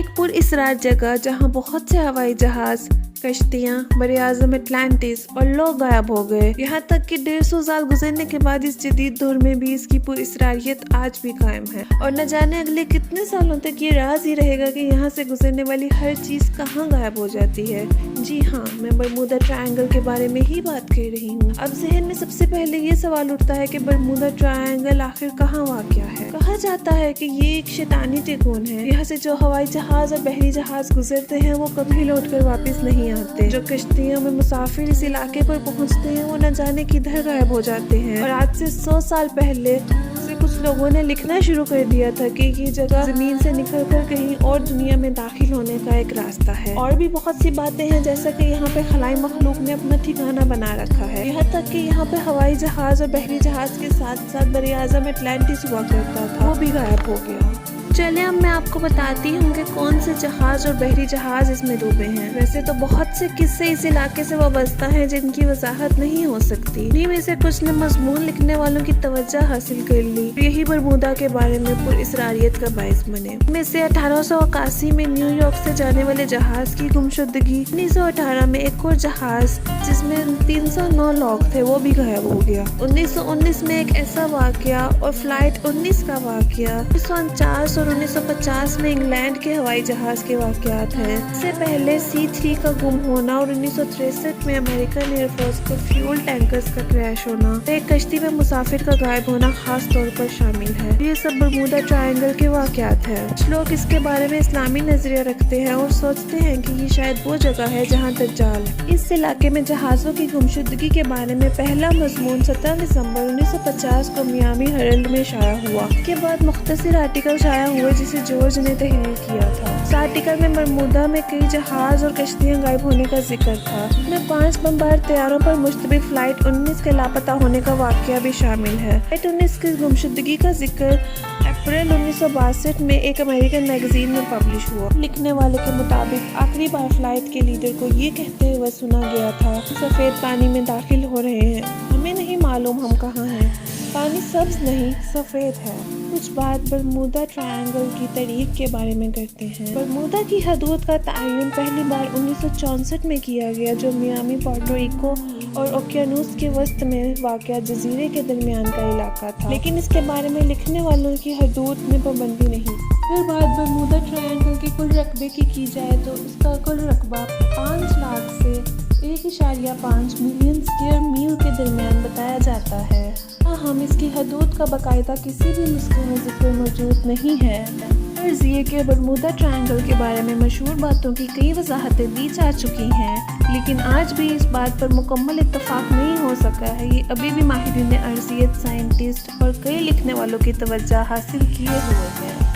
ایک پراسرار جگہ جہاں بہت سے ہوائی جہاز، کشتیاں، براعظم اٹلانٹس اور لوگ غائب ہو گئے، یہاں تک کہ 150 سال گزرنے کے بعد اس جدید دور میں بھی اس کی پراسراریت آج بھی قائم ہے، اور نہ جانے اگلے کتنے سالوں تک یہ راز ہی رہے گا کہ یہاں سے گزرنے والی ہر چیز کہاں غائب ہو جاتی ہے۔ جی ہاں، میں برمودا ٹرائنگل کے بارے میں ہی بات کر رہی ہوں۔ اب ذہن میں سب سے پہلے یہ سوال اٹھتا ہے کہ برمودا ٹرائنگل آخر کہاں واقع ہے؟ کہا جاتا ہے کہ یہ ایک شیطانی ٹیکون ہے، یہاں سے جو ہوائی جہاز اور بحری جہاز گزرتے ہیں وہ کبھی لوٹ کر واپس نہیں آتے۔ جو کشتیوں میں مسافر اس علاقے پر پہنچتے ہیں وہ نہ جانے کدھر غائب ہو جاتے ہیں، اور آج سے 100 سال پہلے سے کچھ لوگوں نے لکھنا شروع کر دیا تھا کہ یہ جگہ زمین سے نکل کر کہیں اور دنیا میں داخل ہونے کا ایک راستہ ہے۔ اور بھی بہت سی باتیں ہیں، جیسا کہ یہاں پہ خلائی مخلوق نے اپنا ٹھکانہ بنا رکھا ہے، یہاں تک کہ یہاں پہ ہوائی جہاز اور بحری جہاز کے ساتھ ساتھ براعظم اٹلانٹس ہوا کرتا تھا، وہ بھی غائب ہو گیا۔ چلیں اب میں آپ کو بتاتی ہوں کہ کون سے جہاز اور بحری جہاز اس میں ڈوبے ہیں۔ ویسے تو بہت سے قصے اس علاقے سے وابستہ ہیں جن کی وضاحت نہیں ہو سکتی، انہی میں سے کچھ نے مضمون لکھنے والوں کی توجہ حاصل کر لی، یہی برمودا کے بارے میں پراسراریت کا باعث بنے۔ ان میں سے 1881 میں نیو یارک سے جانے والے جہاز کی گمشدگی، 1918 میں ایک اور جہاز جس میں 309 لوگ تھے وہ بھی غائب ہو گیا، 1919 میں ایک ایسا واقعہ اور فلائٹ 19 کا واقعہ، 1949 اور 1950 میں انگلینڈ کے ہوائی جہاز کے واقعات ہیں۔ اس سے پہلے C-3 کا گم ہونا اور 1963 میں امریکن ایئر فورس کے فیول ٹینکرز کا کریش ہونا، ایک کشتی میں مسافر کا غائب ہونا خاص طور پر شامل ہے۔ یہ سب برمودا ٹرائنگل کے واقعات ہیں۔ کچھ لوگ اس کے بارے میں اسلامی نظریہ رکھتے ہیں اور سوچتے ہیں کہ یہ شاید وہ جگہ ہے جہاں دجال ہے۔ اس علاقے میں جہازوں کی گمشدگی کے بارے میں پہلا مضمون 17 دسمبر 1950 کو میامی ہیرلڈ میں شائع ہوا۔ اس کے بعد مختصر آرٹیکل شائع ہوئے جسے جارج نے تحریر کیا تھا۔ اس آرٹیکل میں برمودا میں کئی جہاز اور کشتیاں غائب ہونے کا ذکر تھا۔ اس میں 5 بمبار طیاروں پر مشتمل فلائٹ 19 کے لاپتہ ہونے کا واقعہ بھی شامل ہے۔ فلائٹ 19 کی گمشدگی کا ذکر اپریل 1962 میں ایک امریکن میگزین میں پبلش ہوا۔ لکھنے والے کے مطابق آخری بار فلائٹ کے لیڈر کو یہ کہتے ہوئے سنا گیا تھا کہ سفید پانی میں داخل ہو رہے ہیں، ہمیں نہیں معلوم ہم کہاں ہیں، پانی سبز نہیں سفید ہے۔ کچھ بات برمودا ٹرائنگل کی تاریخ کے بارے میں کرتے ہیں۔ برمودا کی حدود کا تعین پہلی بار 1964 میں کیا گیا، جو میامی، پورٹو ریکو اور اوقیانوس کے وسط میں واقع جزیرے کے درمیان کا علاقہ تھا، لیکن اس کے بارے میں لکھنے والوں کی حدود میں پابندی نہیں۔ پھر بات برمودا ٹرائنگل کے کل رقبے کی جائے تو اس کا کل رقبہ 5 لاکھ سے 1.5 ملین اسکوائر میل کے درمیان بتایا جاتا ہے۔ تاہم اس کی حدود کا باقاعدہ کسی بھی نسخے میں ذکر موجود نہیں ہے۔ غرض یہ کہ برمودا ٹرائنگل کے بارے میں مشہور باتوں کی کئی وضاحتیں دی جا چکی ہیں، لیکن آج بھی اس بات پر مکمل اتفاق نہیں ہو سکا ہے، یہ ابھی بھی ماہرین ارضیات، سائنٹسٹ اور کئی لکھنے والوں کی توجہ حاصل کیے ہوئے ہے۔